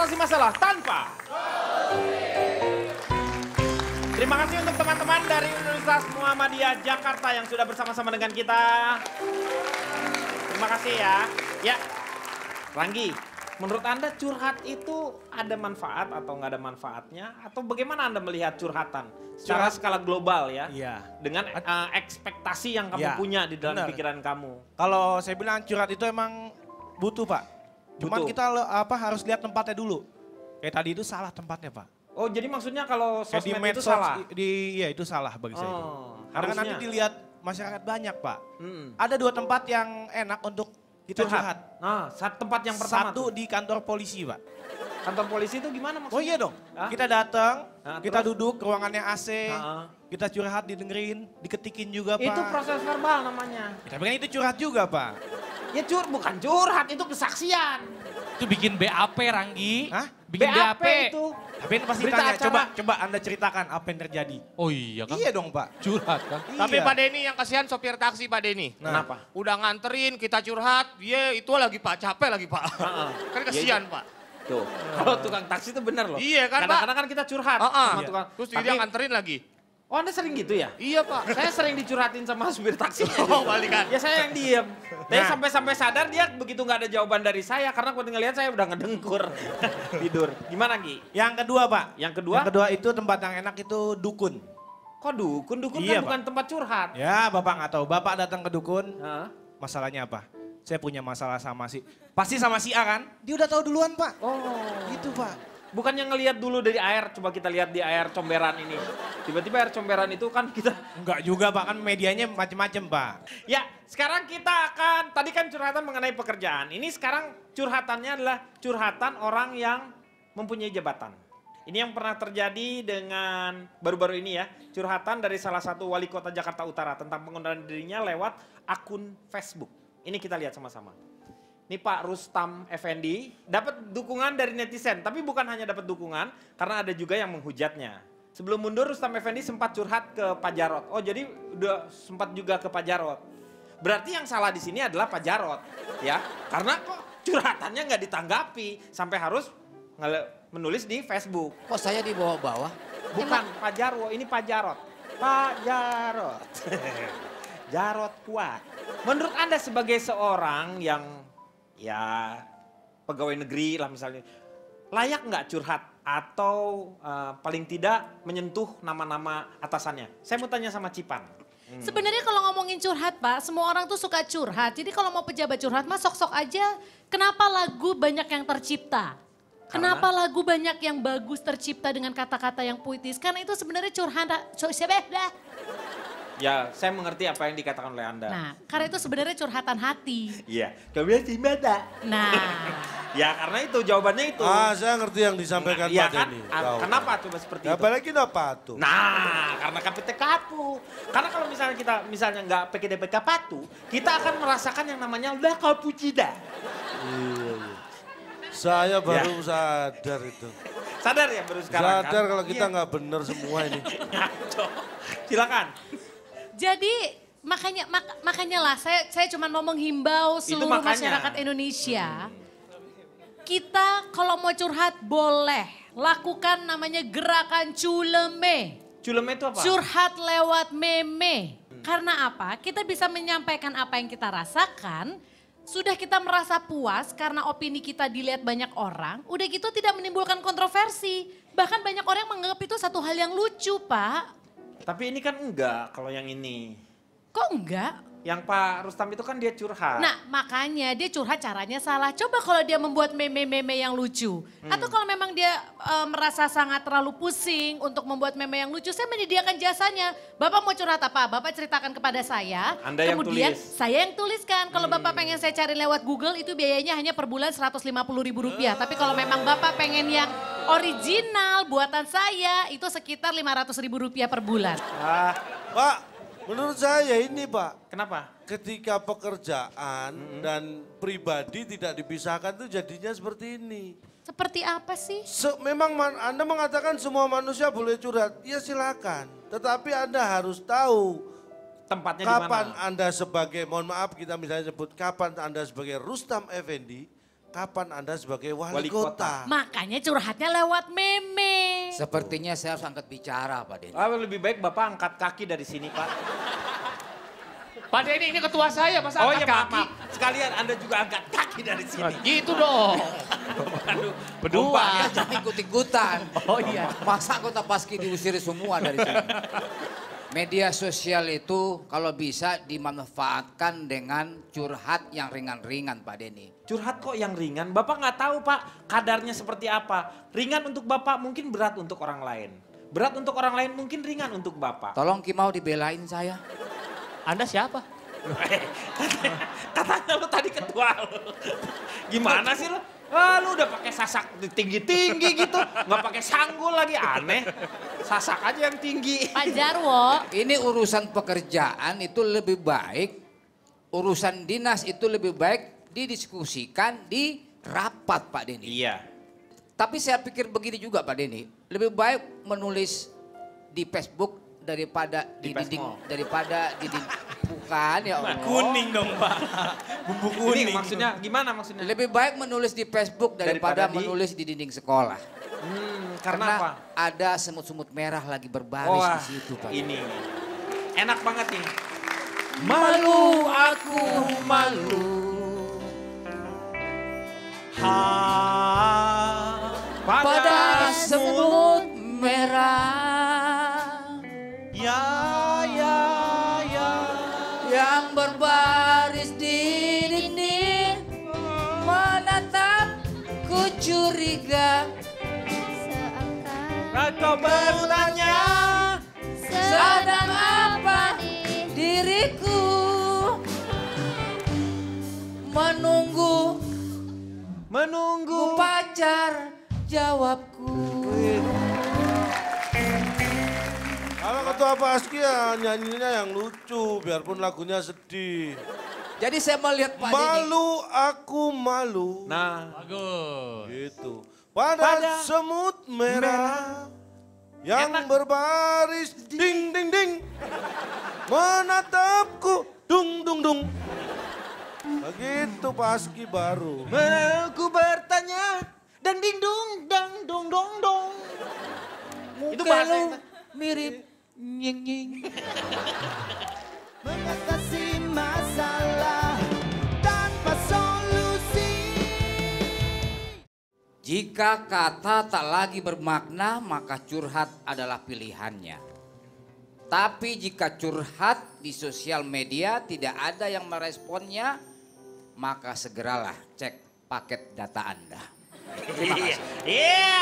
mengatasi masalah tanpa. Terima kasih untuk teman-teman dari Universitas Muhammadiyah Jakarta yang sudah bersama-sama dengan kita. Terima kasih ya. Ya, Ranggi, menurut Anda curhat itu ada manfaat atau nggak ada manfaatnya? Atau bagaimana Anda melihat curhatan secara skala global ya? Iya. Dengan ekspektasi yang kamu punya di dalam pikiran kamu. Kalau saya bilang curhat itu emang butuh, Pak. Cuman Butuh. kita harus lihat tempatnya dulu. Kayak tadi itu salah tempatnya, Pak. Oh, jadi maksudnya kalau Kayak di sosmed itu medsos, salah? Iya itu salah bagi saya. Karena kan nanti harusnya. dilihat masyarakat banyak, Pak. Ada 2 tempat yang enak untuk kita curhat. Nah, tempat yang pertama Satu di kantor polisi, Pak. Kantor polisi itu gimana maksudnya? Oh iya dong, Hah? kita datang, Nah, kita terus? duduk, ruangannya AC, Heeh. kita curhat, didengerin, diketikin juga, Pak. Itu proses verbal namanya. Tapi kan itu curhat juga, Pak. Ya bukan curhat, itu kesaksian. Itu bikin BAP, Ranggi. Hah? Bikin BAP. itu. Tapi ini pasti Berita tanya, acara. coba Anda ceritakan apa yang terjadi. Oh iya kan? Iya dong, Pak. Curhat kan? Tapi Iya. Pak Denny yang kasihan sopir taksi Pak Denny. Kenapa? Udah nganterin, kita curhat, dia itu lagi Pak, capek lagi Pak. Kan kasihan Pak. Tuh, kalau tukang taksi itu benar loh. Iya kan, Pak? Kadang-kadang kan kita curhat sama Iya. tukang. Terus Tapi- dia nganterin lagi. Oh, Anda sering gitu ya? Iya Pak. Saya sering dicurhatin sama supir taksi. Oh, balikan. Ya saya yang diem. Tapi Nah. sampai sadar dia begitu nggak ada jawaban dari saya karena waktu ngelihat saya udah ngedengkur. Tidur. Gimana Gi? Yang kedua, Pak. Yang kedua? Yang kedua itu tempat yang enak itu dukun. Kok dukun? Dukun Iya, kan Pak. bukan tempat curhat. Ya, Bapak nggak tahu. Bapak datang ke dukun, Hah? masalahnya apa? Saya punya masalah sama pasti sama si A kan? Dia udah tahu duluan, Pak. Oh. Gitu, Pak. Bukannya ngelihat dulu dari air, coba kita lihat di air comberan ini. Tiba-tiba air comberan itu kan kita... Enggak juga, Pak. Kan medianya macem-macem, Pak. Ya, sekarang kita akan, tadi kan curhatan mengenai pekerjaan. Ini sekarang curhatannya adalah curhatan orang yang mempunyai jabatan. Ini yang pernah terjadi dengan baru-baru ini ya. Curhatan dari salah satu wali kota Jakarta Utara tentang pengunduran dirinya lewat akun Facebook. Ini kita lihat sama-sama. Ini Pak Rustam Effendi dapat dukungan dari netizen, tapi bukan hanya dapat dukungan karena ada juga yang menghujatnya. Sebelum mundur Rustam Effendi sempat curhat ke Pak Jarot. Oh jadi udah sempat juga ke Pak Jarot. Berarti yang salah di sini adalah Pak Jarot, ya. Karena kok curhatannya nggak ditanggapi sampai harus menulis di Facebook. Kok saya di bawah-bawah? Bukan Pak Jarwo, ini Pak Jarot. Pak Jarot. Jarot kuat. Menurut Anda sebagai seorang yang ya pegawai negeri lah misalnya, layak nggak curhat atau paling tidak menyentuh nama-nama atasannya? Saya mau tanya sama Cipan. Sebenarnya kalau ngomongin curhat Pak, semua orang tuh suka curhat. Jadi kalau mau pejabat curhat mah sok-sok aja. Kenapa lagu banyak yang tercipta? Kenapa lagu banyak yang bagus tercipta dengan kata-kata yang puitis? Karena itu sebenarnya curhat. Ya, saya mengerti apa yang dikatakan oleh Anda. Nah, karena itu sebenarnya curhatan hati. Iya, kemudian di mata. Nah, Ya karena itu jawabannya itu. Saya ngerti yang disampaikan Iya Pak kan? Denny. Kenapa coba seperti Ya itu? apalagi apa tuh? Nah, karena KPT kapu. Karena kalau misalnya kita nggak PKDPK patu, kita akan merasakan yang namanya udah kapucida. Iya. Saya baru sadar itu. Sadar ya baru sekarang kan? Sadar kalau kita Iya. nggak bener semua ini. Ngaco. Silakan. jadi makanya lah saya cuma mau menghimbau seluruh makanya. masyarakat Indonesia. Kita kalau mau curhat boleh lakukan namanya gerakan culeme. Culeme itu apa? Curhat lewat meme. Karena apa? Kita bisa menyampaikan apa yang kita rasakan. Sudah kita merasa puas karena opini kita dilihat banyak orang. Udah gitu tidak menimbulkan kontroversi. Bahkan banyak orang yang menganggap itu satu hal yang lucu, Pak. Tapi ini kan enggak kalau yang ini. Kok enggak? Yang Pak Rustam itu kan dia curhat. Nah makanya dia curhat caranya salah. Coba kalau dia membuat meme-meme yang lucu. Atau kalau memang dia merasa sangat terlalu pusing untuk membuat meme yang lucu. Saya menyediakan jasanya. Bapak mau curhat apa? Bapak ceritakan kepada saya. Anda yang kemudian tulis. saya yang tuliskan. Kalau Bapak pengen saya cari lewat Google itu biayanya hanya per bulan Rp150.000. Tapi kalau memang Bapak pengen yang original buatan saya itu sekitar Rp500.000 per bulan. Pak, menurut saya ini Pak. Kenapa? Ketika pekerjaan dan pribadi tidak dipisahkan itu jadinya seperti ini. Seperti apa sih? Memang Anda mengatakan semua manusia boleh curhat, ya silakan. Tetapi Anda harus tahu Tempatnya di kapan mana? Anda sebagai, mohon maaf kita misalnya sebut kapan Anda sebagai Rustam Effendi, kapan Anda sebagai wali Wali kota. kota? Makanya curhatnya lewat meme. Sepertinya saya harus angkat bicara Pak Denny. Lebih baik Bapak angkat kaki dari sini, Pak. Pak Denny ini ketua saya, masa Oh angkat iya, maaf, kaki? maaf. Sekalian Anda juga angkat kaki dari sini. Gitu dong. Aduh, Berdua, ya. jangan ikut-ikutan. Oh iya. Masa kota Paski diusir semua dari sini? Media sosial itu kalau bisa dimanfaatkan dengan curhat yang ringan-ringan Pak Denny. Curhat kok yang ringan? Bapak nggak tahu, Pak, kadarnya seperti apa. Ringan untuk Bapak, mungkin berat untuk orang lain. Berat untuk orang lain, mungkin ringan untuk Bapak. Tolong Ki mau dibelain saya. Anda siapa? Katanya lu tadi ketua lu. Gimana sih lu? Lu udah pakai sasak tinggi-tinggi gitu, nggak pakai sanggul lagi, aneh. Sasak aja yang tinggi. Pak Jarwo, Ini urusan pekerjaan itu lebih baik, urusan dinas itu lebih baik didiskusikan di rapat Pak Denny. Iya. Tapi saya pikir begini juga Pak Denny, lebih baik menulis di Facebook daripada Di di dinding, Pesmo. daripada di dinding. Bukan ya Allah. Kuning dong Pak. Bumbu kuning. Ini maksudnya gimana maksudnya? Lebih baik menulis di Facebook daripada Daripada menulis di dinding sekolah. Karena apa? ada semut-semut merah lagi berbaris Wah, di situ Pak. ini. Enak banget nih. Malu aku malu. Pada semut merah Ya. yang berbaris di dinding menatapku curiga Kau bertanya. sedang apa diriku menunggu pacar jawabku. Kalau ketua Paski ya nyanyinya yang lucu, biarpun lagunya sedih. Jadi saya melihat Pak Denny. Malu aku malu. Nah, Bagus. Gitu. Pada semut merah yang berbaris ding ding ding menatapku dung dung dung. Begitu Paski baru. aku bertanya dan ding dong dang dong dong dong. Itu bahasa yang mirip nying nying. Mengatasi masalah tanpa solusi. Jika kata tak lagi bermakna, maka curhat adalah pilihannya. Tapi jika curhat di sosial media tidak ada yang meresponnya, maka segeralah cek paket data Anda. Iya.